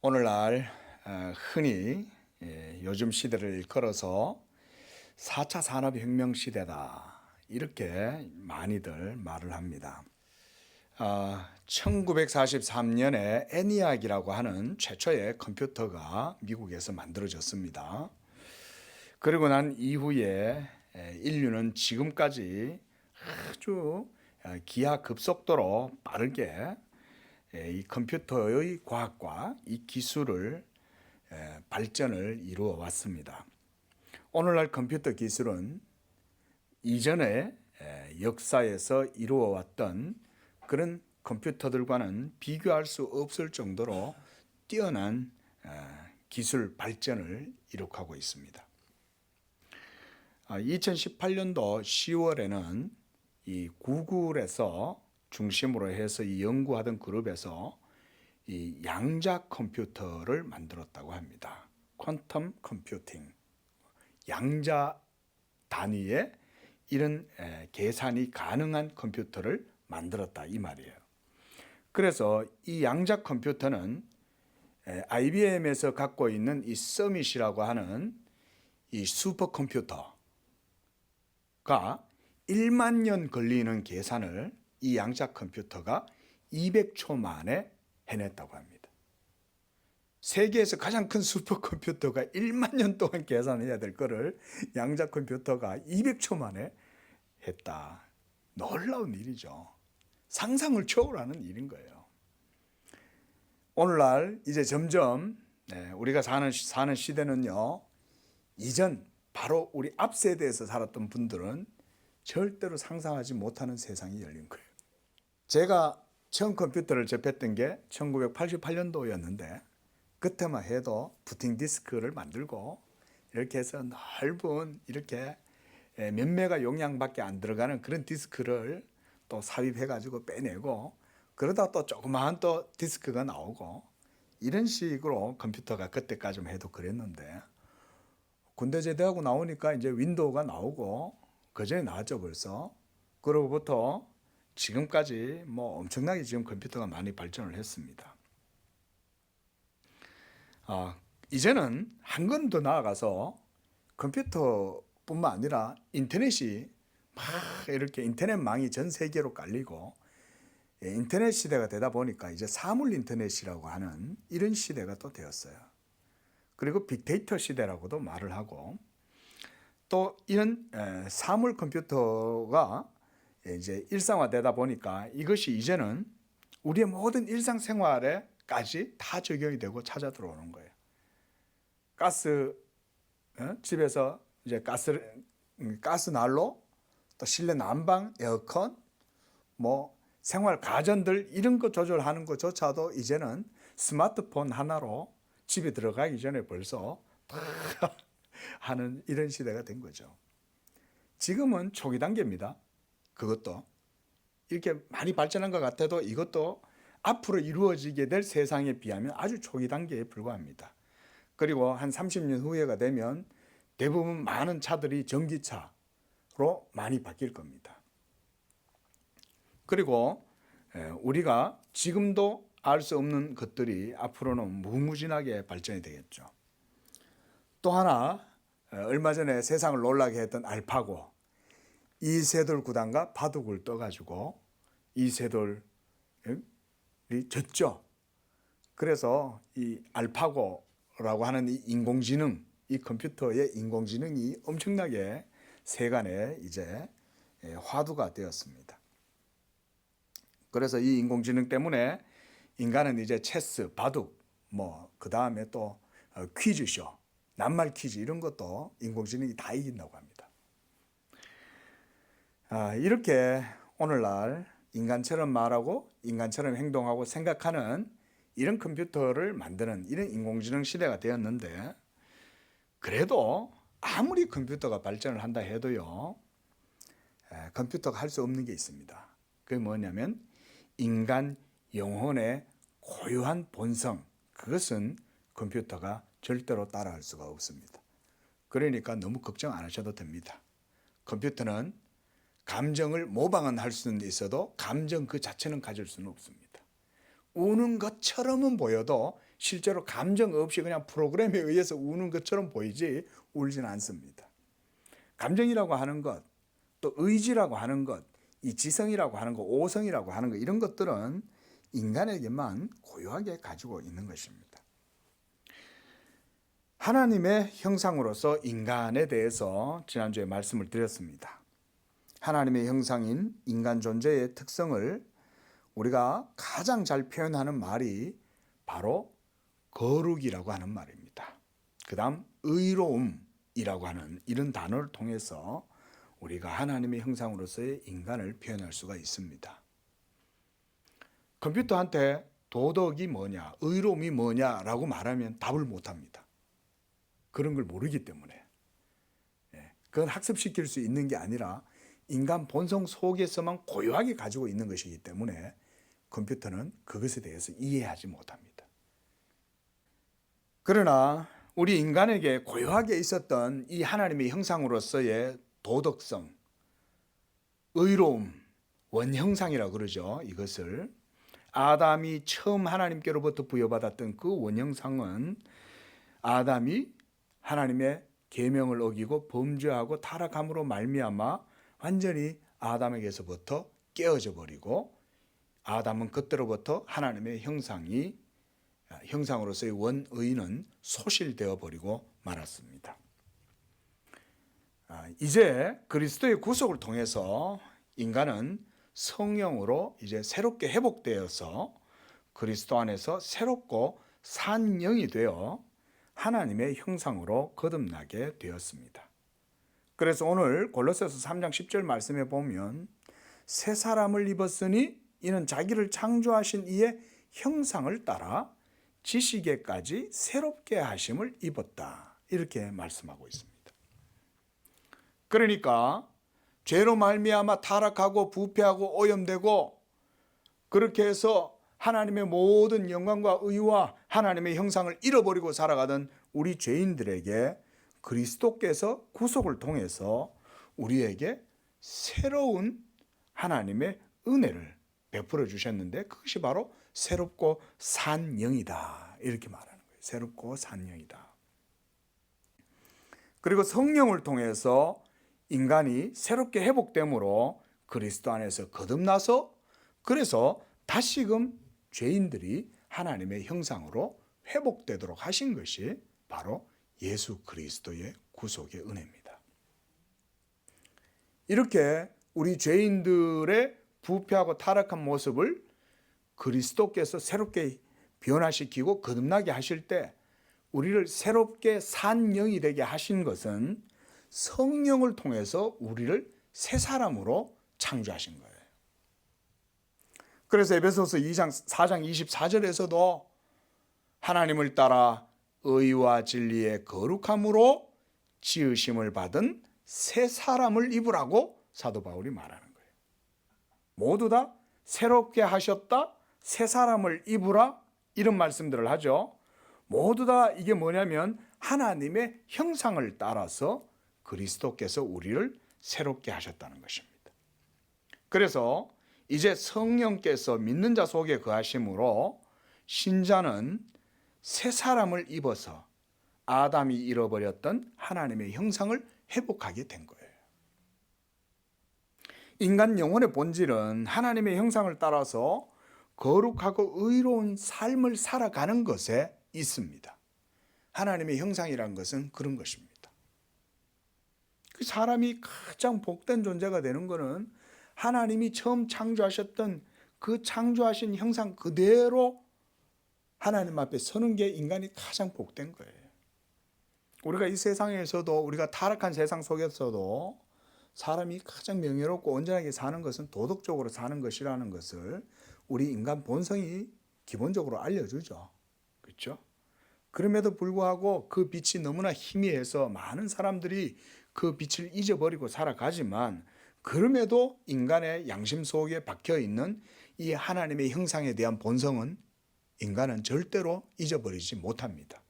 오늘날 흔히 요즘 시대를 일컬어서 4차 산업혁명 시대다 이렇게 많이들 말을 합니다. 1943년에 ENIAC이라고 하는 최초의 컴퓨터가 미국에서 만들어졌습니다. 그리고 난 이후에 인류는 지금까지 아주 기하급속도로 빠르게 이 컴퓨터의 과학과 이 기술을 발전을 이루어 왔습니다. 오늘날 컴퓨터 기술은 이전에 역사에서 이루어 왔던 그런 컴퓨터들과는 비교할 수 없을 정도로 뛰어난 기술 발전을 이룩하고 있습니다. 2018년도 10월에는 이 구글에서 중심으로 해서 이 연구하던 그룹에서 이 양자 컴퓨터를 만들었다고 합니다. 퀀텀 컴퓨팅, 양자 단위의 이런 계산이 가능한 컴퓨터를 만들었다 이 말이에요. 그래서 이 양자 컴퓨터는 IBM에서 갖고 있는 이 서밋이라고 하는 이 슈퍼컴퓨터가 1만 년 걸리는 계산을 이 양자 컴퓨터가 200초 만에 해냈다고 합니다. 세계에서 가장 큰 슈퍼컴퓨터가 1만 년 동안 계산해야 될 거를 양자 컴퓨터가 200초 만에 했다. 놀라운 일이죠. 상상을 초월하는 일인 거예요. 오늘날 이제 점점 우리가 사는 시대는요, 이전 바로 우리 앞 세대에서 살았던 분들은 절대로 상상하지 못하는 세상이 열린 거예요. 제가 처음 컴퓨터를 접했던 게 1988년도였는데 그때만 해도 부팅 디스크를 만들고 이렇게 해서 넓은 이렇게 몇 메가 용량밖에 안 들어가는 그런 디스크를 또 삽입해 가지고 빼내고 그러다 또 조그마한 또 디스크가 나오고 이런 식으로 컴퓨터가 그때까지만 해도 그랬는데 군대 제대하고 나오니까 이제 윈도우가 나오고 그전에 나왔죠 벌써. 그로부터 지금까지 뭐 엄청나게 지금 컴퓨터가 많이 발전을 했습니다. 이제는 한 걸음 더 나아가서 컴퓨터뿐만 아니라 인터넷이 막 이렇게 인터넷망이 전 세계로 깔리고 인터넷 시대가 되다 보니까 이제 사물 인터넷이라고 하는 이런 시대가 또 되었어요. 그리고 빅데이터 시대라고도 말을 하고 또 이런 사물 컴퓨터가 이제 일상화되다 보니까 이것이 이제는 우리의 모든 일상생활에까지 다 적용이 되고 찾아 들어오는 거예요. 가스, 집에서 이제 가스 난로, 또 실내 난방, 에어컨, 뭐 생활 가전들 이런 거 조절하는 것조차도 이제는 스마트폰 하나로 집에 들어가기 전에 벌써 다 하는 이런 시대가 된 거죠. 지금은 초기 단계입니다. 그것도 이렇게 많이 발전한 것 같아도 이것도 앞으로 이루어지게 될 세상에 비하면 아주 초기 단계에 불과합니다. 그리고 한 30년 후에가 되면 대부분 많은 차들이 전기차로 많이 바뀔 겁니다. 그리고 우리가 지금도 알 수 없는 것들이 앞으로는 무궁무진하게 발전이 되겠죠. 또 하나 얼마 전에 세상을 놀라게 했던 알파고 이세돌 구단과 바둑을 떠가지고 이세돌이 졌죠. 그래서 이 알파고라고 하는 이 인공지능, 이 컴퓨터의 인공지능이 엄청나게 세간에 이제 화두가 되었습니다. 그래서 이 인공지능 때문에 인간은 이제 체스, 바둑, 뭐 그 다음에 또 퀴즈쇼, 낱말 퀴즈 이런 것도 인공지능이 다 이긴다고 합니다. 이렇게 오늘날 인간처럼 말하고 인간처럼 행동하고 생각하는 이런 컴퓨터를 만드는 이런 인공지능 시대가 되었는데 그래도 아무리 컴퓨터가 발전을 한다 해도요 컴퓨터가 할 수 없는 게 있습니다. 그게 뭐냐면 인간 영혼의 고유한 본성, 그것은 컴퓨터가 절대로 따라할 수가 없습니다. 그러니까 너무 걱정 안 하셔도 됩니다. 컴퓨터는 감정을 모방은 할 수는 있어도 감정 그 자체는 가질 수는 없습니다. 우는 것처럼은 보여도 실제로 감정 없이 그냥 프로그램에 의해서 우는 것처럼 보이지 울지는 않습니다. 감정이라고 하는 것, 또 의지라고 하는 것, 이 지성이라고 하는 것, 오성이라고 하는 것, 이런 것들은 인간에게만 고유하게 가지고 있는 것입니다. 하나님의 형상으로서 인간에 대해서 지난주에 말씀을 드렸습니다. 하나님의 형상인 인간 존재의 특성을 우리가 가장 잘 표현하는 말이 바로 거룩이라고 하는 말입니다. 그 다음 의로움이라고 하는 이런 단어를 통해서 우리가 하나님의 형상으로서의 인간을 표현할 수가 있습니다. 컴퓨터한테 도덕이 뭐냐, 의로움이 뭐냐라고 말하면 답을 못합니다. 그런 걸 모르기 때문에. 그건 학습시킬 수 있는 게 아니라 인간 본성 속에서만 고유하게 가지고 있는 것이기 때문에 컴퓨터는 그것에 대해서 이해하지 못합니다. 그러나 우리 인간에게 고유하게 있었던 이 하나님의 형상으로서의 도덕성, 의로움, 원형상이라고 그러죠. 이것을 아담이 처음 하나님께로부터 부여받았던 그 원형상은 아담이 하나님의 계명을 어기고 범죄하고 타락함으로 말미암아 완전히 아담에게서부터 깨어져 버리고 아담은 그때로부터 하나님의 형상으로서의 원의는 소실되어 버리고 말았습니다. 이제 그리스도의 구속을 통해서 인간은 성령으로 이제 새롭게 회복되어서 그리스도 안에서 새롭고 산 영이 되어 하나님의 형상으로 거듭나게 되었습니다. 그래서 오늘 골로새서 3장 10절 말씀에 보면 새 사람을 입었으니 이는 자기를 창조하신 이의 형상을 따라 지식에까지 새롭게 하심을 입었다. 이렇게 말씀하고 있습니다. 그러니까 죄로 말미암아 타락하고 부패하고 오염되고 그렇게 해서 하나님의 모든 영광과 의와 하나님의 형상을 잃어버리고 살아가던 우리 죄인들에게 그리스도께서 구속을 통해서 우리에게 새로운 하나님의 은혜를 베풀어 주셨는데 그것이 바로 새롭고 산 영이다. 이렇게 말하는 거예요. 새롭고 산 영이다. 그리고 성령을 통해서 인간이 새롭게 회복됨으로 그리스도 안에서 거듭나서 그래서 다시금 죄인들이 하나님의 형상으로 회복되도록 하신 것이 바로 예수 그리스도의 구속의 은혜입니다. 이렇게 우리 죄인들의 부패하고 타락한 모습을 그리스도께서 새롭게 변화시키고 거듭나게 하실 때 우리를 새롭게 산 영이 되게 하신 것은 성령을 통해서 우리를 새 사람으로 창조하신 거예요. 그래서 에베소서 4장 24절에서도 하나님을 따라 의와 진리의 거룩함으로 지으심을 받은 새 사람을 입으라고 사도 바울이 말하는 거예요. 모두 다 새롭게 하셨다, 새 사람을 입으라 이런 말씀들을 하죠. 모두 다 이게 뭐냐면 하나님의 형상을 따라서 그리스도께서 우리를 새롭게 하셨다는 것입니다. 그래서 이제 성령께서 믿는 자 속에 거하심으로 신자는 새 사람을 입어서 아담이 잃어버렸던 하나님의 형상을 회복하게 된 거예요. 인간 영혼의 본질은 하나님의 형상을 따라서 거룩하고 의로운 삶을 살아가는 것에 있습니다. 하나님의 형상이란 것은 그런 것입니다. 그 사람이 가장 복된 존재가 되는 것은 하나님이 처음 창조하셨던 그 창조하신 형상 그대로 하나님 앞에 서는 게 인간이 가장 복된 거예요. 우리가 이 세상에서도 우리가 타락한 세상 속에서도 사람이 가장 명예롭고 온전하게 사는 것은 도덕적으로 사는 것이라는 것을 우리 인간 본성이 기본적으로 알려주죠. 그렇죠? 그럼에도 불구하고 그 빛이 너무나 희미해서 많은 사람들이 그 빛을 잊어버리고 살아가지만 그럼에도 인간의 양심 속에 박혀있는 이 하나님의 형상에 대한 본성은 인간은 절대로 잊어버리지 못합니다.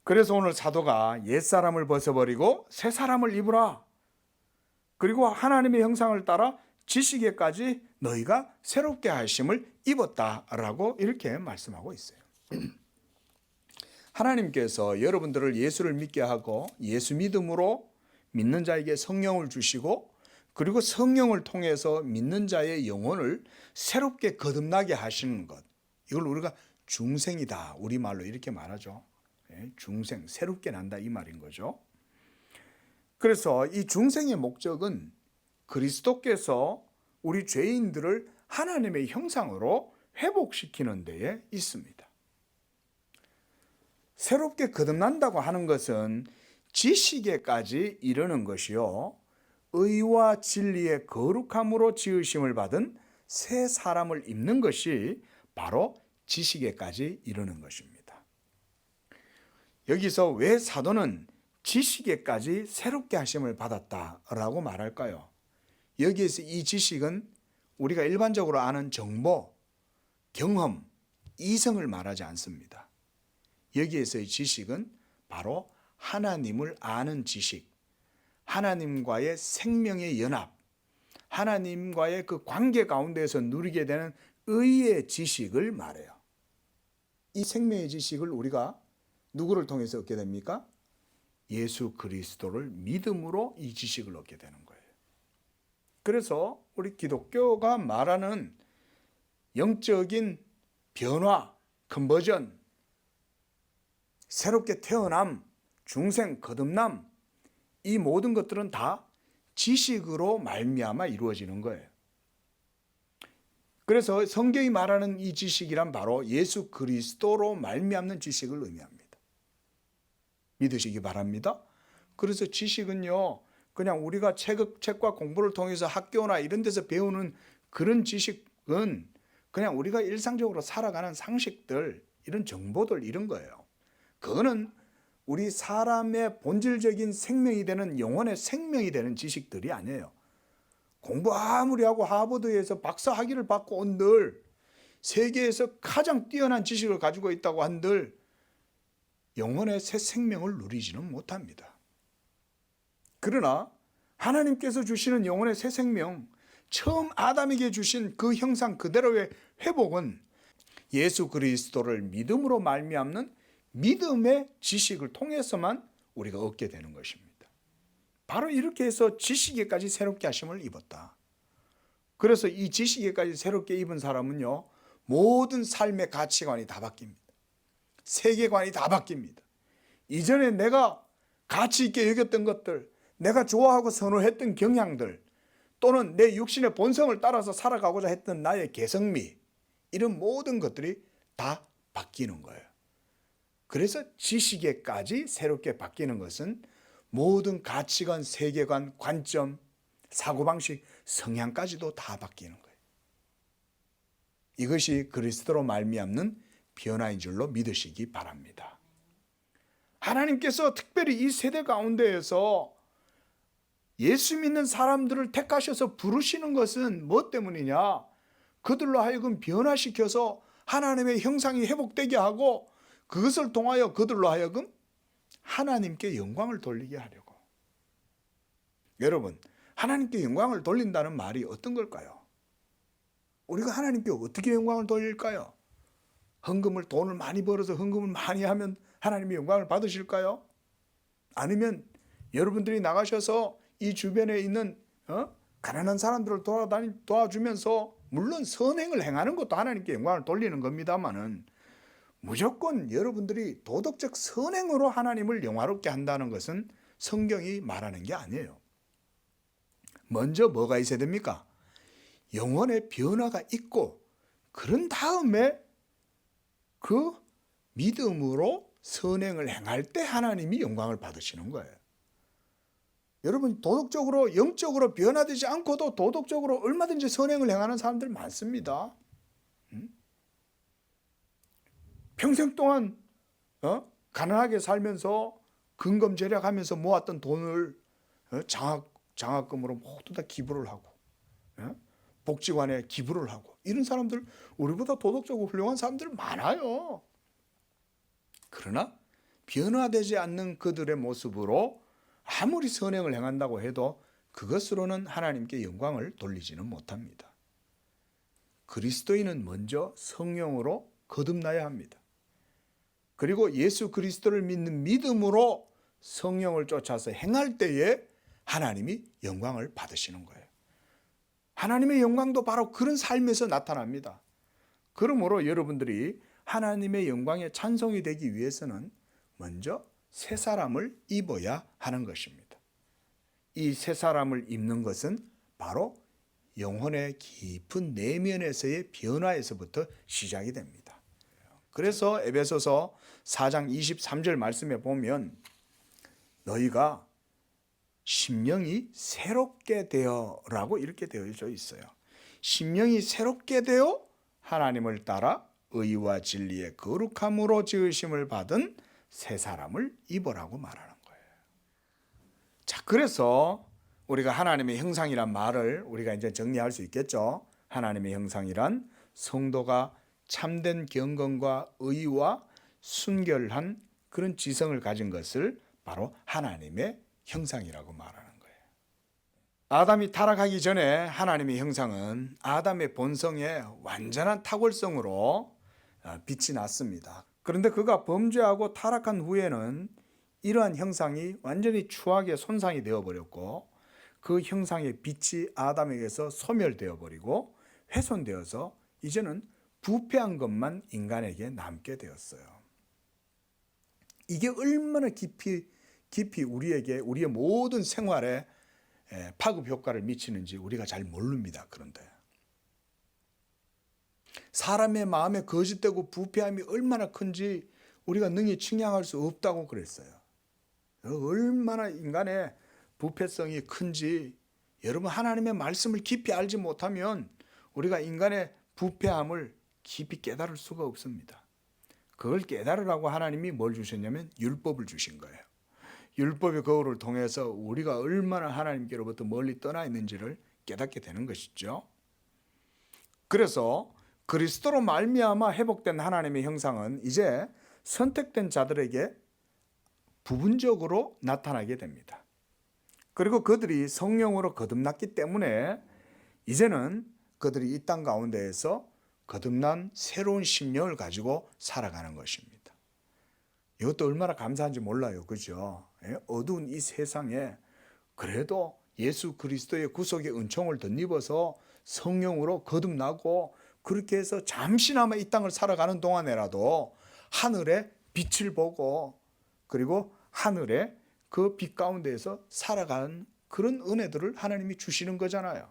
그래서 오늘 사도가 옛사람을 벗어버리고 새 사람을 입으라. 그리고 하나님의 형상을 따라 지식에까지 너희가 새롭게 하심을 입었다라고 이렇게 말씀하고 있어요. 하나님께서 여러분들을 예수를 믿게 하고 예수 믿음으로 믿는 자에게 성령을 주시고 그리고 성령을 통해서 믿는 자의 영혼을 새롭게 거듭나게 하시는 것, 이걸 우리가 중생이다 우리말로 이렇게 말하죠. 중생, 새롭게 난다 이 말인 거죠. 그래서 이 중생의 목적은 그리스도께서 우리 죄인들을 하나님의 형상으로 회복시키는 데에 있습니다. 새롭게 거듭난다고 하는 것은 지식에까지 이르는 것이요, 의와 진리의 거룩함으로 지으심을 받은 새 사람을 입는 것이 바로 지식에까지 이르는 것입니다. 여기서 왜 사도는 지식에까지 새롭게 하심을 받았다라고 말할까요? 여기에서 이 지식은 우리가 일반적으로 아는 정보, 경험, 이성을 말하지 않습니다. 여기에서의 지식은 바로 하나님을 아는 지식, 하나님과의 생명의 연합, 하나님과의 그 관계 가운데에서 누리게 되는 의의 지식을 말해요. 이 생명의 지식을 우리가 누구를 통해서 얻게 됩니까? 예수 그리스도를 믿음으로 이 지식을 얻게 되는 거예요. 그래서 우리 기독교가 말하는 영적인 변화, 컨버전, 새롭게 태어남, 중생, 거듭남, 이 모든 것들은 다 지식으로 말미암아 이루어지는 거예요. 그래서 성경이 말하는 이 지식이란 바로 예수 그리스도로 말미암는 지식을 의미합니다. 믿으시기 바랍니다. 그래서 지식은요, 그냥 우리가 책과 공부를 통해서 학교나 이런 데서 배우는 그런 지식은 그냥 우리가 일상적으로 살아가는 상식들, 이런 정보들, 이런 거예요. 그거는 우리 사람의 본질적인 생명이 되는, 영혼의 생명이 되는 지식들이 아니에요. 공부 아무리 하고 하버드에서 박사 학위를 받고 온들, 세계에서 가장 뛰어난 지식을 가지고 있다고 한들 영혼의 새 생명을 누리지는 못합니다. 그러나 하나님께서 주시는 영혼의 새 생명, 처음 아담에게 주신 그 형상 그대로의 회복은 예수 그리스도를 믿음으로 말미암는 믿음의 지식을 통해서만 우리가 얻게 되는 것입니다. 바로 이렇게 해서 지식에까지 새롭게 하심을 입었다. 그래서 이 지식에까지 새롭게 입은 사람은요, 모든 삶의 가치관이 다 바뀝니다. 세계관이 다 바뀝니다. 이전에 내가 가치 있게 여겼던 것들, 내가 좋아하고 선호했던 경향들, 또는 내 육신의 본성을 따라서 살아가고자 했던 나의 개성미, 이런 모든 것들이 다 바뀌는 거예요. 그래서 지식에까지 새롭게 바뀌는 것은 모든 가치관, 세계관, 관점, 사고방식, 성향까지도 다 바뀌는 거예요. 이것이 그리스도로 말미암는 변화인 줄로 믿으시기 바랍니다. 하나님께서 특별히 이 세대 가운데에서 예수 믿는 사람들을 택하셔서 부르시는 것은 무엇 때문이냐? 그들로 하여금 변화시켜서 하나님의 형상이 회복되게 하고 그것을 통하여 그들로 하여금 하나님께 영광을 돌리게 하려고. 여러분, 하나님께 영광을 돌린다는 말이 어떤 걸까요? 우리가 하나님께 어떻게 영광을 돌릴까요? 돈을 많이 벌어서 헌금을 많이 하면 하나님의 영광을 받으실까요? 아니면 여러분들이 나가셔서 이 주변에 있는 가난한 사람들을 도와주면서 물론 선행을 행하는 것도 하나님께 영광을 돌리는 겁니다만은 무조건 여러분들이 도덕적 선행으로 하나님을 영화롭게 한다는 것은 성경이 말하는 게 아니에요. 먼저 뭐가 있어야 됩니까? 영혼의 변화가 있고 그런 다음에 그 믿음으로 선행을 행할 때 하나님이 영광을 받으시는 거예요. 여러분, 도덕적으로 영적으로 변화되지 않고도 도덕적으로 얼마든지 선행을 행하는 사람들 많습니다. 평생 동안 가난하게 살면서 근검절약하면서 모았던 돈을 장학금으로 모두 다 기부를 하고 복지관에 기부를 하고 이런 사람들, 우리보다 도덕적으로 훌륭한 사람들 많아요. 그러나 변화되지 않는 그들의 모습으로 아무리 선행을 행한다고 해도 그것으로는 하나님께 영광을 돌리지는 못합니다. 그리스도인은 먼저 성령으로 거듭나야 합니다. 그리고 예수 그리스도를 믿는 믿음으로 성령을 쫓아서 행할 때에 하나님이 영광을 받으시는 거예요. 하나님의 영광도 바로 그런 삶에서 나타납니다. 그러므로 여러분들이 하나님의 영광에 찬송이 되기 위해서는 먼저 새 사람을 입어야 하는 것입니다. 이 새 사람을 입는 것은 바로 영혼의 깊은 내면에서의 변화에서부터 시작이 됩니다. 그래서 에베소서 4장 23절 말씀에 보면 너희가 심령이 새롭게 되어라고 이렇게 되어져 있어요. 심령이 새롭게 되어 하나님을 따라 의와 진리의 거룩함으로 지으심을 받은 새 사람을 입으라고 말하는 거예요. 자, 그래서 우리가 하나님의 형상이란 말을 우리가 이제 정리할 수 있겠죠. 하나님의 형상이란 성도가 참된 경건과 의와 순결한 그런 지성을 가진 것을 바로 하나님의 형상이라고 말하는 거예요. 아담이 타락하기 전에 하나님의 형상은 아담의 본성의 완전한 탁월성으로 빛이 났습니다. 그런데 그가 범죄하고 타락한 후에는 이러한 형상이 완전히 추하게 손상이 되어버렸고 그 형상의 빛이 아담에게서 소멸되어 버리고 훼손되어서 이제는 부패한 것만 인간에게 남게 되었어요. 이게 얼마나 깊이 우리의 모든 생활에 파급 효과를 미치는지 우리가 잘 모릅니다. 그런데 사람의 마음에 거짓되고 부패함이 얼마나 큰지 우리가 능히 측량할 수 없다고 그랬어요. 얼마나 인간의 부패성이 큰지 여러분 하나님의 말씀을 깊이 알지 못하면 우리가 인간의 부패함을 깊이 깨달을 수가 없습니다. 그걸 깨달으라고 하나님이 뭘 주셨냐면 율법을 주신 거예요. 율법의 거울을 통해서 우리가 얼마나 하나님께로부터 멀리 떠나 있는지를 깨닫게 되는 것이죠. 그래서 그리스도로 말미암아 회복된 하나님의 형상은 이제 선택된 자들에게 부분적으로 나타나게 됩니다. 그리고 그들이 성령으로 거듭났기 때문에 이제는 그들이 이 땅 가운데에서 거듭난 새로운 심령을 가지고 살아가는 것입니다. 이것도 얼마나 감사한지 몰라요. 그죠? 어두운 이 세상에 그래도 예수 그리스도의 구속의 은총을 덧입어서 성령으로 거듭나고 그렇게 해서 잠시나마 이 땅을 살아가는 동안에라도 하늘의 빛을 보고 그리고 하늘의 그 빛 가운데에서 살아가는 그런 은혜들을 하나님이 주시는 거잖아요.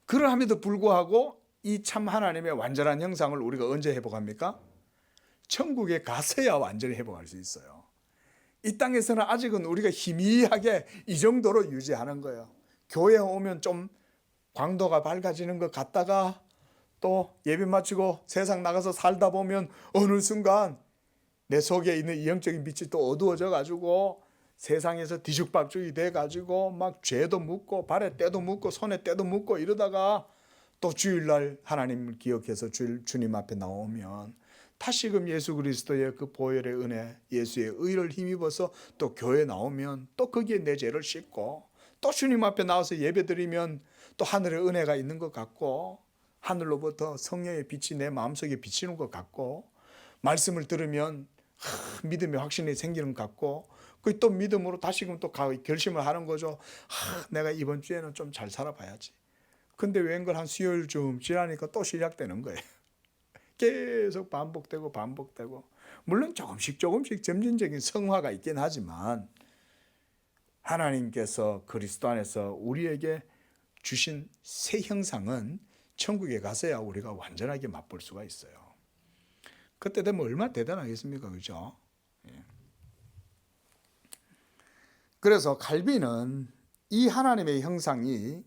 그러함에도 불구하고 이 참 하나님의 완전한 형상을 우리가 언제 회복합니까? 천국에 가서야 완전히 회복할 수 있어요. 이 땅에서는 아직은 우리가 희미하게 이 정도로 유지하는 거예요. 교회에 오면 좀 광도가 밝아지는 것 같다가 또 예배 마치고 세상 나가서 살다 보면 어느 순간 내 속에 있는 이 영적인 빛이 또 어두워져 가지고 세상에서 뒤죽박죽이 돼 가지고 막 죄도 묻고 발에 때도 묻고 손에 때도 묻고 이러다가 또 주일날 하나님을 기억해서 주님 앞에 나오면 다시금 예수 그리스도의 그 보혈의 은혜, 예수의 의를 힘입어서 또 교회 나오면 또 거기에 내 죄를 씻고 또 주님 앞에 나와서 예배드리면 또 하늘의 은혜가 있는 것 같고 하늘로부터 성령의 빛이 내 마음속에 비치는 것 같고 말씀을 들으면 믿음의 확신이 생기는 것 같고 그 또 믿음으로 다시금 또 결심을 하는 거죠. 내가 이번 주에는 좀 잘 살아봐야지. 근데 웬걸 한 수요일쯤 지나니까 또 시작되는 거예요. 계속 반복되고 물론 조금씩 점진적인 성화가 있긴 하지만 하나님께서 그리스도 안에서 우리에게 주신 새 형상은 천국에 가서야 우리가 완전하게 맛볼 수가 있어요. 그때 되면 얼마나 대단하겠습니까? 그죠? 그래서 칼빈은 이 하나님의 형상이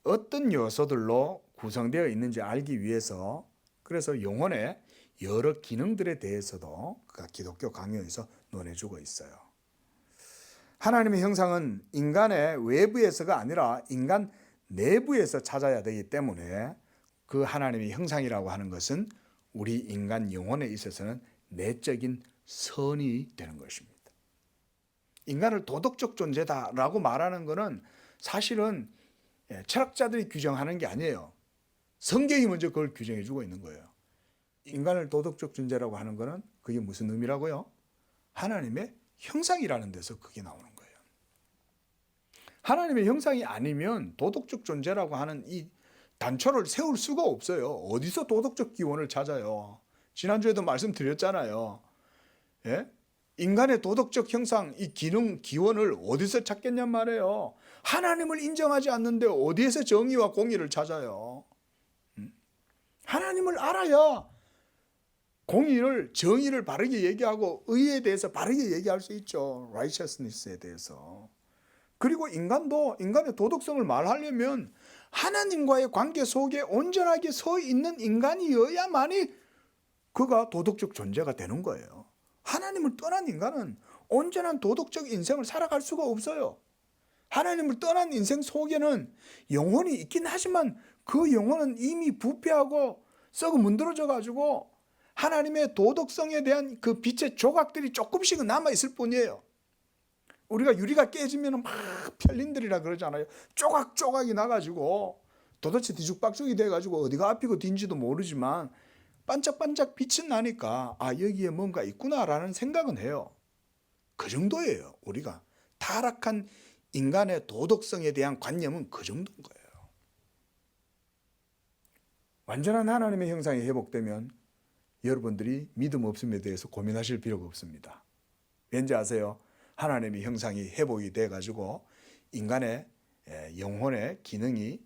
어떤 요소들로 구성되어 있는지 알기 위해서 그래서 영혼의 여러 기능들에 대해서도 그가 기독교 강요에서 논해주고 있어요. 하나님의 형상은 인간의 외부에서가 아니라 인간 내부에서 찾아야 되기 때문에 그 하나님의 형상이라고 하는 것은 우리 인간 영혼에 있어서는 내적인 선이 되는 것입니다. 인간을 도덕적 존재다라고 말하는 것은 사실은 철학자들이 규정하는 게 아니에요. 성경이 먼저 그걸 규정해 주고 있는 거예요. 인간을 도덕적 존재라고 하는 것은 그게 무슨 의미라고요? 하나님의 형상이라는 데서 그게 나오는 거예요. 하나님의 형상이 아니면 도덕적 존재라고 하는 이 단초를 세울 수가 없어요. 어디서 도덕적 기원을 찾아요? 지난주에도 말씀드렸잖아요. 예? 인간의 도덕적 형상, 이 기능, 기원을 어디서 찾겠냔 말이에요. 하나님을 인정하지 않는데 어디에서 정의와 공의를 찾아요? 하나님을 알아야 공의를, 정의를 바르게 얘기하고 의에 대해서 바르게 얘기할 수 있죠. righteousness에 대해서. 그리고 인간도 인간의 도덕성을 말하려면 하나님과의 관계 속에 온전하게 서 있는 인간이어야만이 그가 도덕적 존재가 되는 거예요. 하나님을 떠난 인간은 온전한 도덕적 인생을 살아갈 수가 없어요. 하나님을 떠난 인생 속에는 영혼이 있긴 하지만 그 영혼은 이미 부패하고 썩어 문드러져 가지고 하나님의 도덕성에 대한 그 빛의 조각들이 조금씩은 남아있을 뿐이에요. 우리가 유리가 깨지면 막 편린들이라 그러잖아요. 조각조각이 나가지고 도대체 뒤죽박죽이 돼가지고 어디가 앞이고 뒤인지도 모르지만 반짝반짝 빛은 나니까 아 여기에 뭔가 있구나라는 생각은 해요. 그 정도예요. 우리가 타락한 인간의 도덕성에 대한 관념은 그 정도인 거예요. 완전한 하나님의 형상이 회복되면 여러분들이 믿음 없음에 대해서 고민하실 필요가 없습니다. 왠지 아세요? 하나님의 형상이 회복이 돼가지고 인간의 영혼의 기능이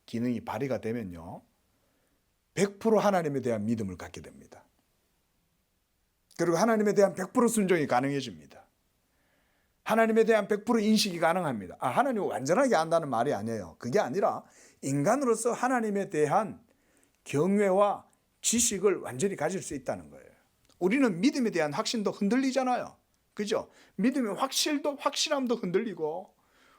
기능이 발휘가 되면요 100% 하나님에 대한 믿음을 갖게 됩니다. 그리고 하나님에 대한 100% 순종이 가능해집니다. 하나님에 대한 100% 인식이 가능합니다. 하나님을 완전하게 안다는 말이 아니에요. 그게 아니라 인간으로서 하나님에 대한 경외와 지식을 완전히 가질 수 있다는 거예요. 우리는 믿음에 대한 확신도 흔들리잖아요. 그죠? 믿음의 확실함도 흔들리고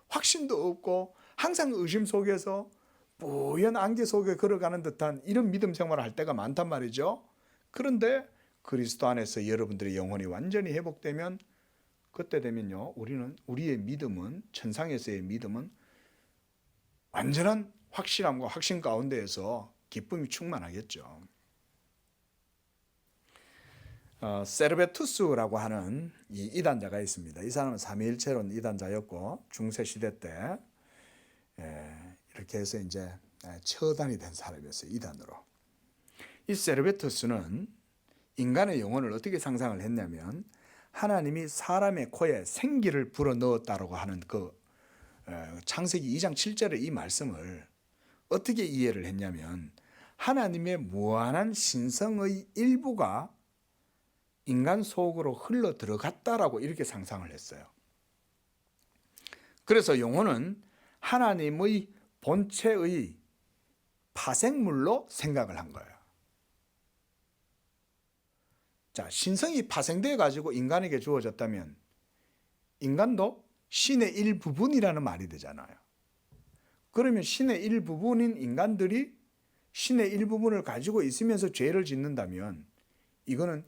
확신도 없고 항상 의심 속에서 뿌연 안개 속에 걸어가는 듯한 이런 믿음 생활을 할 때가 많단 말이죠. 그런데 그리스도 안에서 여러분들의 영혼이 완전히 회복되면 그때 되면요 우리의 믿음은 천상에서의 믿음은 완전한 확실함과 확신 가운데에서 기쁨이 충만하겠죠. 세르베투스라고 하는 이 이단자가 있습니다. 이 사람은 삼위일체론 이단자였고 중세 시대 때 이렇게 해서 이제 처단이 된 사람이었어요. 이단으로. 이 세르베투스는 인간의 영혼을 어떻게 상상을 했냐면 하나님이 사람의 코에 생기를 불어넣었다고 하는 그 창세기 2장 7절의 이 말씀을 어떻게 이해를 했냐면 하나님의 무한한 신성의 일부가 인간 속으로 흘러 들어갔다라고 이렇게 상상을 했어요. 그래서 영혼은 하나님의 본체의 파생물로 생각을 한 거예요. 자, 신성이 파생되어 가지고 인간에게 주어졌다면 인간도 신의 일부분이라는 말이 되잖아요. 그러면 신의 일부분인 인간들이 신의 일부분을 가지고 있으면서 죄를 짓는다면 이거는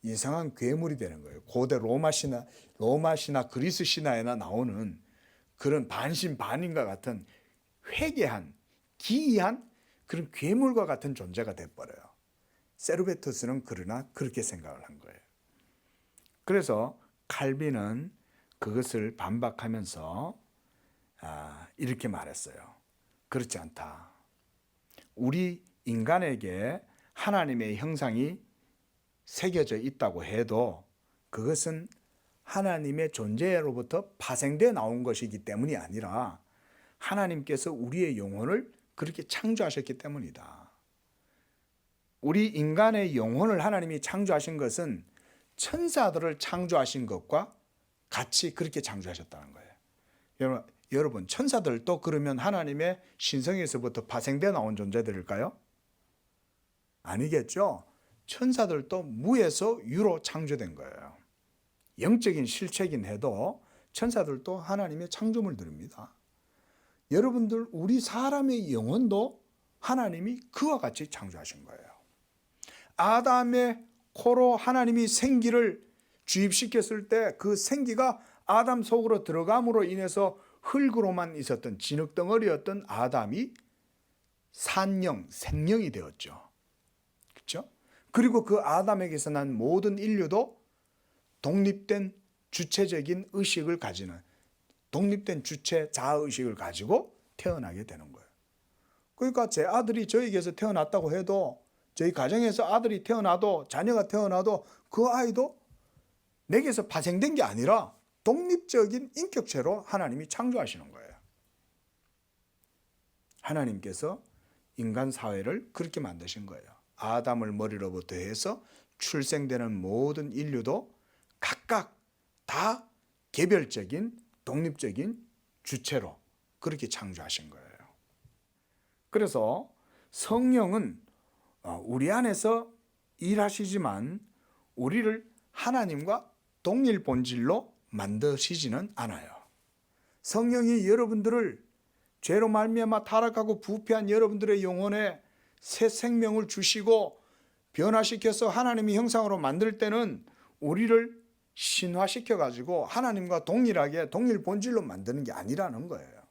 이상한 괴물이 되는 거예요. 고대 로마 신화 그리스 신화에나 나오는 그런 반신반인과 같은 회개한 기이한 그런 괴물과 같은 존재가 돼버려요. 세르베투스는 그러나 그렇게 생각을 한 거예요. 그래서 칼빈은 그것을 반박하면서 이렇게 말했어요. 그렇지 않다. 우리 인간에게 하나님의 형상이 새겨져 있다고 해도 그것은 하나님의 존재로부터 파생되어 나온 것이기 때문이 아니라 하나님께서 우리의 영혼을 그렇게 창조하셨기 때문이다. 우리 인간의 영혼을 하나님이 창조하신 것은 천사들을 창조하신 것과 같이 그렇게 창조하셨다는 거예요. 여러분, 천사들도 그러면 하나님의 신성에서부터 파생되어 나온 존재들일까요? 아니겠죠. 천사들도 무에서 유로 창조된 거예요. 영적인 실체긴 해도 천사들도 하나님의 창조물들입니다. 여러분들 우리 사람의 영혼도 하나님이 그와 같이 창조하신 거예요. 아담의 코로 하나님이 생기를 주입시켰을 때 그 생기가 아담 속으로 들어감으로 인해서 흙으로만 있었던 진흙덩어리였던 아담이 산영, 생명이 되었죠. 그렇죠? 그리고 그 아담에게서 난 모든 인류도 독립된 주체적인 의식을 가지는, 독립된 주체 자아의식을 가지고 태어나게 되는 거예요. 그러니까 제 아들이 저에게서 태어났다고 해도, 저희 가정에서 아들이 태어나도, 자녀가 태어나도 그 아이도 내게서 파생된 게 아니라 독립적인 인격체로 하나님이 창조하시는 거예요. 하나님께서 인간 사회를 그렇게 만드신 거예요. 아담을 머리로부터 해서 출생되는 모든 인류도 각각 다 개별적인 독립적인 주체로 그렇게 창조하신 거예요. 그래서 성령은 우리 안에서 일하시지만 우리를 하나님과 동일 본질로 만드시지는 않아요. 성령이 여러분들을 죄로 말미암아 타락하고 부패한 여러분들의 영혼에 새 생명을 주시고 변화시켜서 하나님의 형상으로 만들 때는 우리를 신화시켜 가지고 하나님과 동일하게 동일 본질로 만드는 게 아니라는 거예요.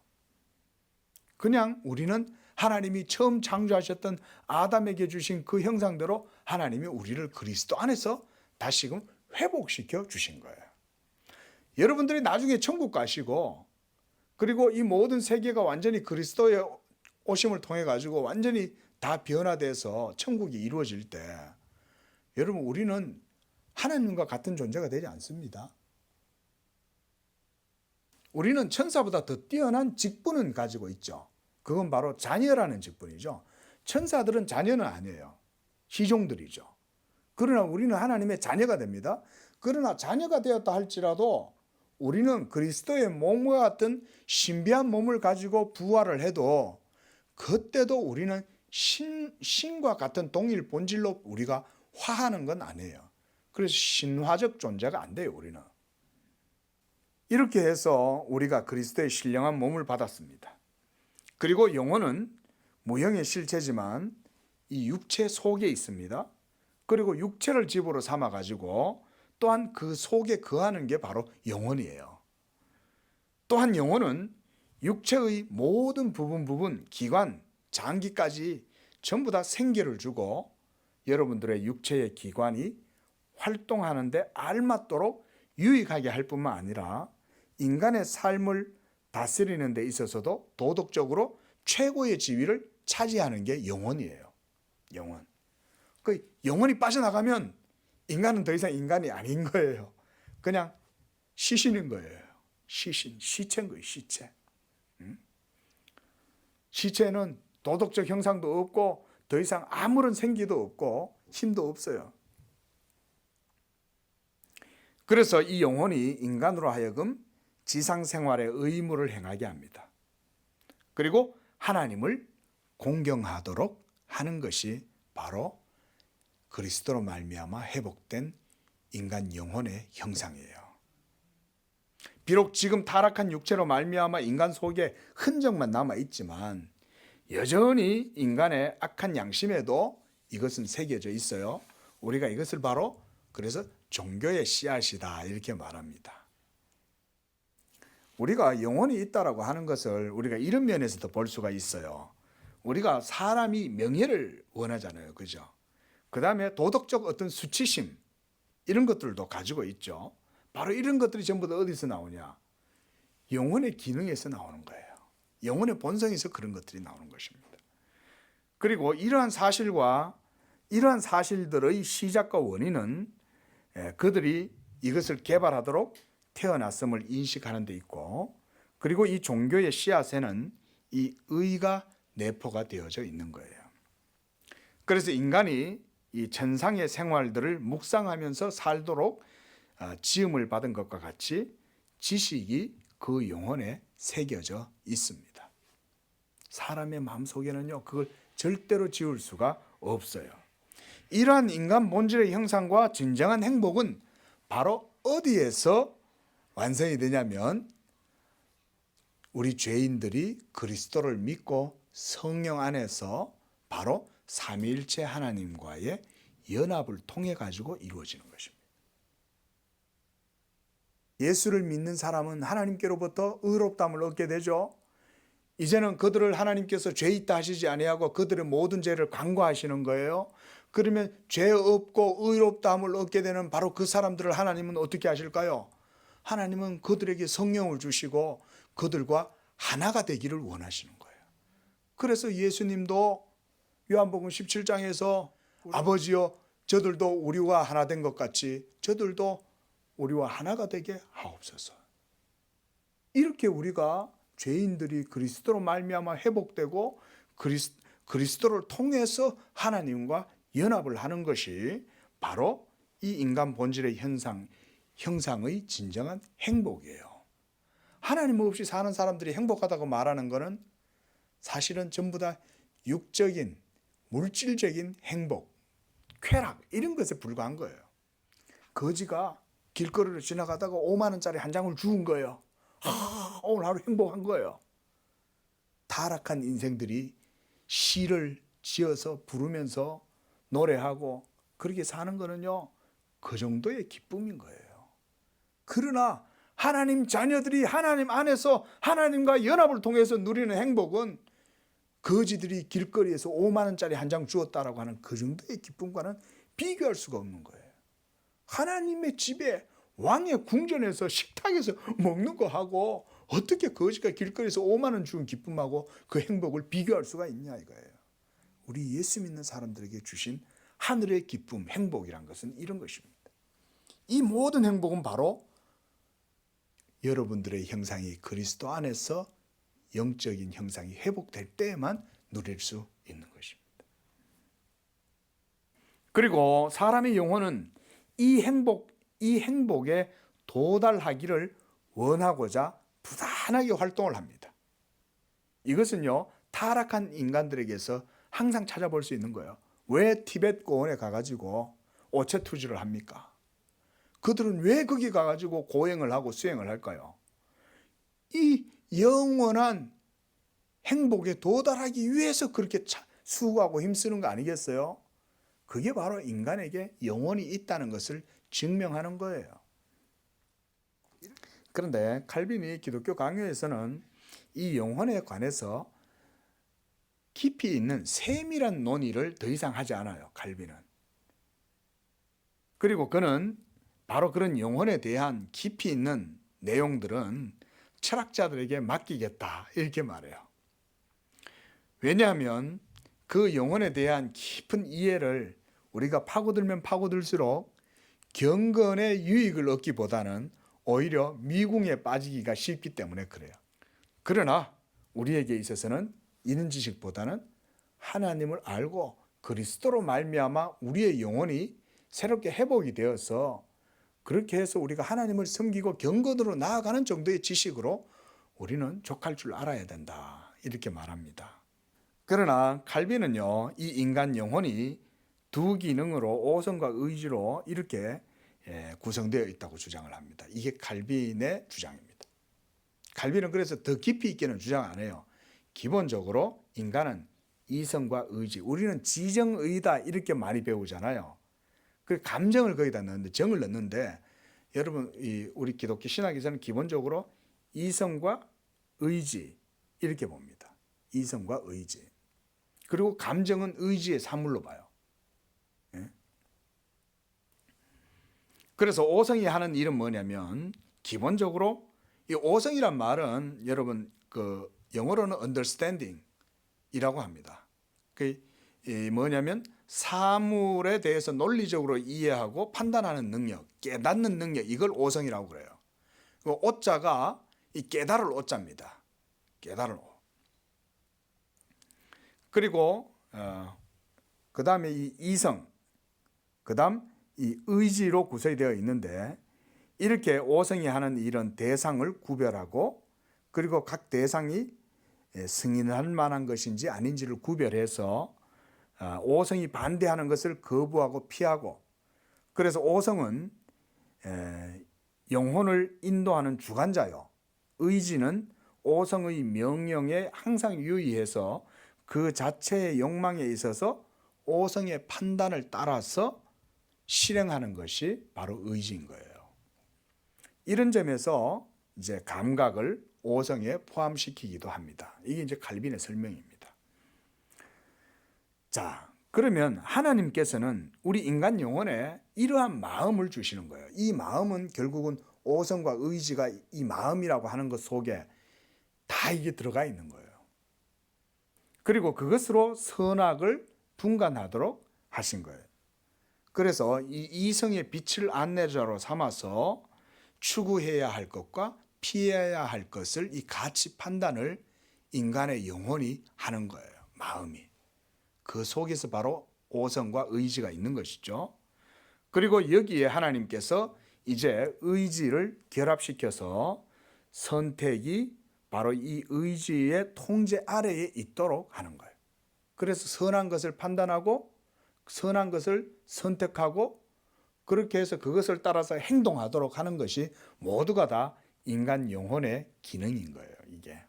그냥 우리는 하나님이 처음 창조하셨던 아담에게 주신 그 형상대로 하나님이 우리를 그리스도 안에서 다시금 회복시켜 주신 거예요. 여러분들이 나중에 천국 가시고, 그리고 이 모든 세계가 완전히 그리스도의 오심을 통해 가지고 완전히 다 변화돼서 천국이 이루어질 때, 여러분 우리는 하나님과 같은 존재가 되지 않습니다. 우리는 천사보다 더 뛰어난 직분은 가지고 있죠. 그건 바로 자녀라는 직분이죠. 천사들은 자녀는 아니에요. 희종들이죠. 그러나 우리는 하나님의 자녀가 됩니다. 그러나 자녀가 되었다 할지라도 우리는 그리스도의 몸과 같은 신비한 몸을 가지고 부활을 해도 그때도 우리는 신과 같은 동일 본질로 우리가 화하는 건 아니에요. 그래서 신화적 존재가 안 돼요, 우리는. 이렇게 해서 우리가 그리스도의 신령한 몸을 받았습니다. 그리고 영혼은 무형의 실체지만 이 육체 속에 있습니다. 그리고 육체를 집으로 삼아 가지고 또한 그 속에 거하는 게 바로 영혼이에요. 또한 영혼은 육체의 모든 부분, 기관, 장기까지 전부 다 생기를 주고 여러분들의 육체의 기관이 활동하는 데 알맞도록 유익하게 할 뿐만 아니라 인간의 삶을 다스리는 데 있어서도 도덕적으로 최고의 지위를 차지하는 게 영혼이에요. 영혼. 그 영혼이 빠져나가면 인간은 더 이상 인간이 아닌 거예요. 그냥 시신인 거예요. 시신, 시체인 거예요. 시체. 시체는 도덕적 형상도 없고 더 이상 아무런 생기도 없고 힘도 없어요. 그래서 이 영혼이 인간으로 하여금 지상생활의 의무를 행하게 합니다. 그리고 하나님을 공경하도록 하는 것이 바로 그리스도로 말미암아 회복된 인간 영혼의 형상이에요. 비록 지금 타락한 육체로 말미암아 인간 속에 흔적만 남아 있지만 여전히 인간의 악한 양심에도 이것은 새겨져 있어요. 우리가 이것을 바로 그래서 종교의 씨앗이다 이렇게 말합니다. 우리가 영혼이 있다라고 하는 것을 우리가 이런 면에서도 볼 수가 있어요. 우리가 사람이 명예를 원하잖아요. 그죠? 그 다음에 도덕적 어떤 수치심 이런 것들도 가지고 있죠. 바로 이런 것들이 전부 다 어디서 나오냐? 영혼의 기능에서 나오는 거예요. 영혼의 본성에서 그런 것들이 나오는 것입니다. 그리고 이러한 사실과 이러한 사실들의 시작과 원인은 그들이 이것을 개발하도록 태어났음을 인식하는 데 있고, 그리고 이 종교의 씨앗에는 이 의가 내포가 되어져 있는 거예요. 그래서 인간이 이 천상의 생활들을 묵상하면서 살도록 지음을 받은 것과 같이 지식이 그 영혼에 새겨져 있습니다. 사람의 마음속에는요, 그걸 절대로 지울 수가 없어요. 이러한 인간 본질의 형상과 진정한 행복은 바로 어디에서 완성이 되냐면 우리 죄인들이 그리스도를 믿고 성령 안에서 바로 삼위일체 하나님과의 연합을 통해 가지고 이루어지는 것입니다. 예수를 믿는 사람은 하나님께로부터 의롭다함을 얻게 되죠. 이제는 그들을 하나님께서 죄 있다 하시지 아니하고 그들의 모든 죄를 간과하시는 거예요. 그러면 죄 없고 의롭다함을 얻게 되는 바로 그 사람들을 하나님은 어떻게 하실까요? 하나님은 그들에게 성령을 주시고 그들과 하나가 되기를 원하시는 거예요. 그래서 예수님도 요한복음 17장에서 아버지여 저들도 우리와 하나 된 것 같이 저들도 우리와 하나가 되게 하옵소서. 이렇게 우리가 죄인들이 그리스도로 말미암아 회복되고 그리스도를 통해서 하나님과 연합을 하는 것이 바로 이 인간 본질의 형상의 진정한 행복이에요. 하나님 없이 사는 사람들이 행복하다고 말하는 것은 사실은 전부 다 육적인 물질적인 행복, 쾌락 이런 것에 불과한 거예요. 거지가 길거리를 지나가다가 5만 원짜리 한 장을 주운 거예요. 오늘 하루 행복한 거예요. 타락한 인생들이 시를 지어서 부르면서 노래하고 그렇게 사는 거는요, 그 정도의 기쁨인 거예요. 그러나 하나님 자녀들이 하나님 안에서 하나님과 연합을 통해서 누리는 행복은 거지들이 길거리에서 5만 원짜리 한 장 주었다라고 하는 그 정도의 기쁨과는 비교할 수가 없는 거예요. 하나님의 집에 왕의 궁전에서 식탁에서 먹는 거 하고 어떻게 거지가 길거리에서 5만 원 주는 기쁨하고 그 행복을 비교할 수가 있냐 이거예요. 우리 예수 믿는 사람들에게 주신 하늘의 기쁨, 행복이란 것은 이런 것입니다. 이 모든 행복은 바로 여러분들의 형상이 그리스도 안에서 영적인 형상이 회복될 때에만 누릴 수 있는 것입니다. 그리고 사람의 영혼은 이 행복에 도달하기를 원하고자 부단하게 활동을 합니다. 이것은요, 타락한 인간들에게서 항상 찾아볼 수 있는 거예요. 왜 티베트 고원에 가가지고 오체투지를 합니까? 그들은 왜 거기 가가지고 고행을 하고 수행을 할까요? 이 영원한 행복에 도달하기 위해서 그렇게 수고하고 힘쓰는 거 아니겠어요? 그게 바로 인간에게 영혼이 있다는 것을 증명하는 거예요. 그런데 칼빈이 기독교 강요에서는 이 영혼에 관해서 깊이 있는 세밀한 논의를 더 이상 하지 않아요. 칼빈은. 그리고 그는 바로 그런 영혼에 대한 깊이 있는 내용들은 철학자들에게 맡기겠다 이렇게 말해요. 왜냐하면 그 영혼에 대한 깊은 이해를 우리가 파고들면 파고들수록 경건의 유익을 얻기보다는 오히려 미궁에 빠지기가 쉽기 때문에 그래요. 그러나 우리에게 있어서는 이런 지식보다는 하나님을 알고 그리스도로 말미암아 우리의 영혼이 새롭게 회복이 되어서 그렇게 해서 우리가 하나님을 섬기고 경건으로 나아가는 정도의 지식으로 우리는 족할 줄 알아야 된다 이렇게 말합니다. 그러나 칼빈은요, 이 인간 영혼이 두 기능으로 오성과 의지로 이렇게 구성되어 있다고 주장을 합니다. 이게 칼빈의 주장입니다. 칼빈은 그래서 더 깊이 있게는 주장 안 해요. 기본적으로 인간은 이성과 의지, 우리는 지정의다 이렇게 많이 배우잖아요. 그 감정을 거기다 넣는데, 정을 넣는데, 여러분 우리 기독교 신학에서는 기본적으로 이성과 의지 이렇게 봅니다. 이성과 의지. 그리고 감정은 의지의 사물로 봐요. 예? 그래서 오성이 하는 일은 뭐냐면 기본적으로 이 오성이란 말은 여러분 그 영어로는 understanding이라고 합니다. 그 뭐냐면 사물에 대해서 논리적으로 이해하고 판단하는 능력, 깨닫는 능력, 이걸 오성이라고 그래요. 그 오자가 이 깨달을 오자입니다. 깨달을 오. 그리고 그 다음에 이 이성, 그 다음 이 의지로 구성이 되어 있는데 이렇게 오성이 하는 이런 대상을 구별하고 그리고 각 대상이 승인할 만한 것인지 아닌지를 구별해서 오성이 반대하는 것을 거부하고 피하고, 그래서 오성은 영혼을 인도하는 주관자요, 의지는 오성의 명령에 항상 유의해서 그 자체의 욕망에 있어서 오성의 판단을 따라서 실행하는 것이 바로 의지인 거예요. 이런 점에서 이제 감각을 오성에 포함시키기도 합니다. 이게 이제 칼빈의 설명입니다. 자, 그러면 하나님께서는 우리 인간 영혼에 이러한 마음을 주시는 거예요. 이 마음은 결국은 오성과 의지가 이 마음이라고 하는 것 속에 다 이게 들어가 있는 거예요. 그리고 그것으로 선악을 분간하도록 하신 거예요. 그래서 이 이성의 빛을 안내자로 삼아서 추구해야 할 것과 피해야 할 것을 이 가치 판단을 인간의 영혼이 하는 거예요. 마음이. 그 속에서 바로 오성과 의지가 있는 것이죠. 그리고 여기에 하나님께서 이제 의지를 결합시켜서 선택이 바로 이 의지의 통제 아래에 있도록 하는 거예요. 그래서 선한 것을 판단하고 선한 것을 선택하고 그렇게 해서 그것을 따라서 행동하도록 하는 것이 모두가 다 인간 영혼의 기능인 거예요. 이게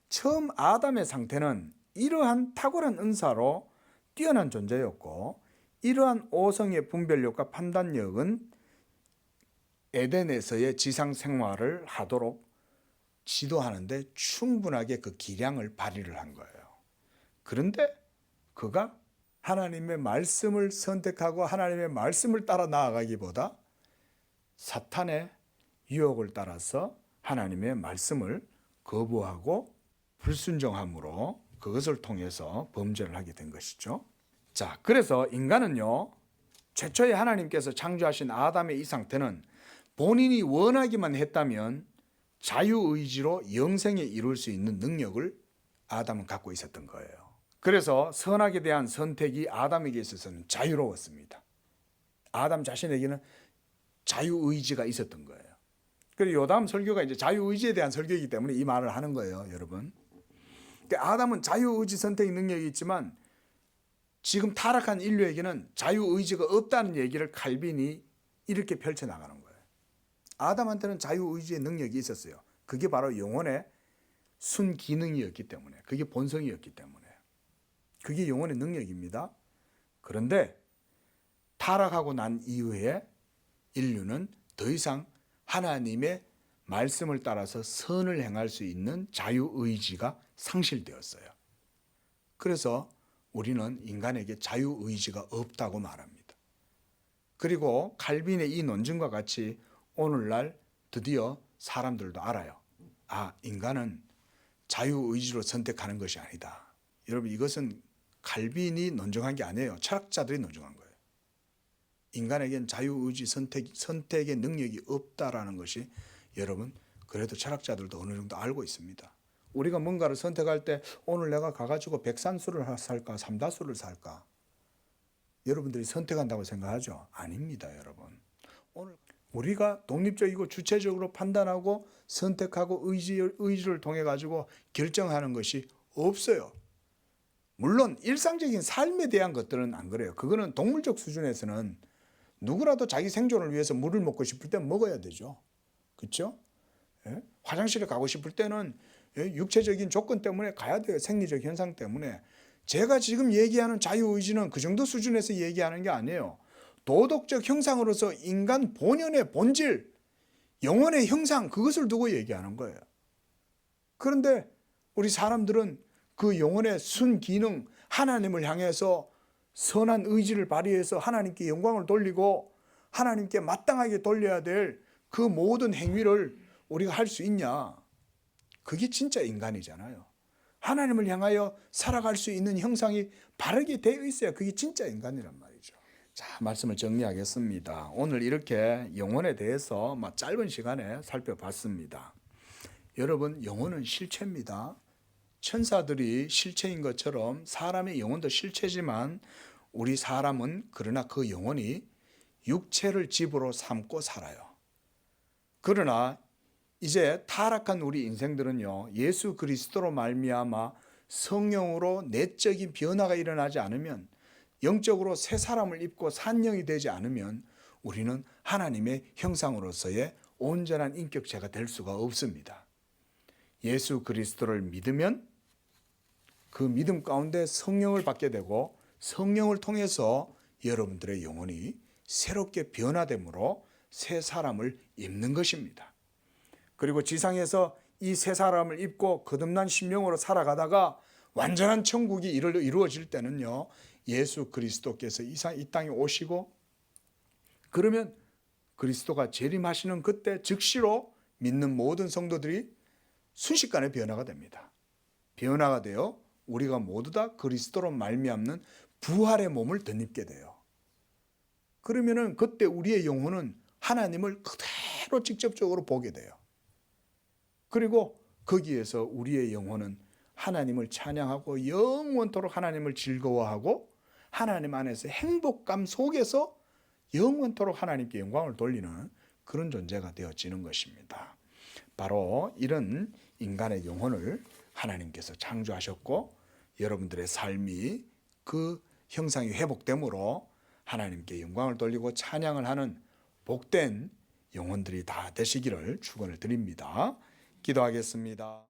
처음 아담의 상태는 이러한 탁월한 은사로 뛰어난 존재였고 이러한 오성의 분별력과 판단력은 에덴에서의 지상 생활을 하도록 지도하는데 충분하게 그 기량을 발휘를 한 거예요. 그런데 그가 하나님의 말씀을 선택하고 하나님의 말씀을 따라 나아가기보다 사탄의 유혹을 따라서 하나님의 말씀을 거부하고 불순종함으로 그것을 통해서 범죄를 하게 된 것이죠. 자, 그래서 인간은요, 최초에 하나님께서 창조하신 아담의 이 상태는 본인이 원하기만 했다면 자유의지로 영생에 이룰 수 있는 능력을 아담은 갖고 있었던 거예요. 그래서 선악에 대한 선택이 아담에게 있어서는 자유로웠습니다. 아담 자신에게는 자유의지가 있었던 거예요. 그리고 요 다음 설교가 이제 자유의지에 대한 설교이기 때문에 이 말을 하는 거예요, 여러분. 그러니까 아담은 자유의지 선택 능력이 있지만 지금 타락한 인류에게는 자유의지가 없다는 얘기를 칼빈이 이렇게 펼쳐나가는 거예요. 아담한테는 자유의지의 능력이 있었어요. 그게 바로 영혼의 순기능이었기 때문에, 그게 본성이었기 때문에. 그게 영혼의 능력입니다. 그런데 타락하고 난 이후에 인류는 더 이상 하나님의 말씀을 따라서 선을 행할 수 있는 자유의지가 상실되었어요. 그래서 우리는 인간에게 자유의지가 없다고 말합니다. 그리고 칼빈의 이 논증과 같이 오늘날 드디어 사람들도 알아요. 아, 인간은 자유의지로 선택하는 것이 아니다. 여러분, 이것은 칼빈이 논증한 게 아니에요. 철학자들이 논증한 거예요. 인간에겐 자유의지 선택의 능력이 없다라는 것이 여러분, 그래도 철학자들도 어느 정도 알고 있습니다. 우리가 뭔가를 선택할 때 오늘 내가 가가지고 백산수를 살까 삼다수를 살까 여러분들이 선택한다고 생각하죠? 아닙니다, 여러분. 오늘 우리가 독립적이고 주체적으로 판단하고 선택하고 의지를 통해 가지고 결정하는 것이 없어요. 물론 일상적인 삶에 대한 것들은 안 그래요. 그거는 동물적 수준에서는 누구라도 자기 생존을 위해서 물을 먹고 싶을 때 먹어야 되죠. 그렇죠? 예? 화장실에 가고 싶을 때는 육체적인 조건 때문에 가야 돼요. 생리적 현상 때문에. 제가 지금 얘기하는 자유의지는 그 정도 수준에서 얘기하는 게 아니에요. 도덕적 형상으로서 인간 본연의 본질, 영혼의 형상, 그것을 두고 얘기하는 거예요. 그런데 우리 사람들은 그 영혼의 순기능, 하나님을 향해서 선한 의지를 발휘해서 하나님께 영광을 돌리고 하나님께 마땅하게 돌려야 될 그 모든 행위를 우리가 할 수 있냐? 그게 진짜 인간이잖아요. 하나님을 향하여 살아갈 수 있는 형상이 바르게 되어 있어야 그게 진짜 인간이란 말이죠. 자, 말씀을 정리하겠습니다. 오늘 이렇게 영혼에 대해서 짧은 시간에 살펴봤습니다. 여러분, 영혼은 실체입니다. 천사들이 실체인 것처럼 사람의 영혼도 실체지만 우리 사람은 그러나 그 영혼이 육체를 집으로 삼고 살아요. 그러나 이제 타락한 우리 인생들은요, 예수 그리스도로 말미암아 성령으로 내적인 변화가 일어나지 않으면, 영적으로 새 사람을 입고 산 영이 되지 않으면 우리는 하나님의 형상으로서의 온전한 인격체가 될 수가 없습니다. 예수 그리스도를 믿으면 그 믿음 가운데 성령을 받게 되고 성령을 통해서 여러분들의 영혼이 새롭게 변화되므로 새 사람을 입는 것입니다. 그리고 지상에서 이 새 사람을 입고 거듭난 심령으로 살아가다가 완전한 천국이 이루어질 때는요, 예수 그리스도께서 이 땅에 오시고, 그러면 그리스도가 재림하시는 그때 즉시로 믿는 모든 성도들이 순식간에 변화가 됩니다. 변화가 되어 우리가 모두 다 그리스도로 말미암는 부활의 몸을 덧입게 돼요. 그러면은 그때 우리의 영혼은 하나님을 그대로 직접적으로 보게 돼요. 그리고 거기에서 우리의 영혼은 하나님을 찬양하고 영원토록 하나님을 즐거워하고 하나님 안에서 행복감 속에서 영원토록 하나님께 영광을 돌리는 그런 존재가 되어지는 것입니다. 바로 이런 인간의 영혼을 하나님께서 창조하셨고, 여러분들의 삶이 그 형상이 회복됨으로 하나님께 영광을 돌리고 찬양을 하는 복된 영혼들이 다 되시기를 축원을 드립니다. 기도하겠습니다.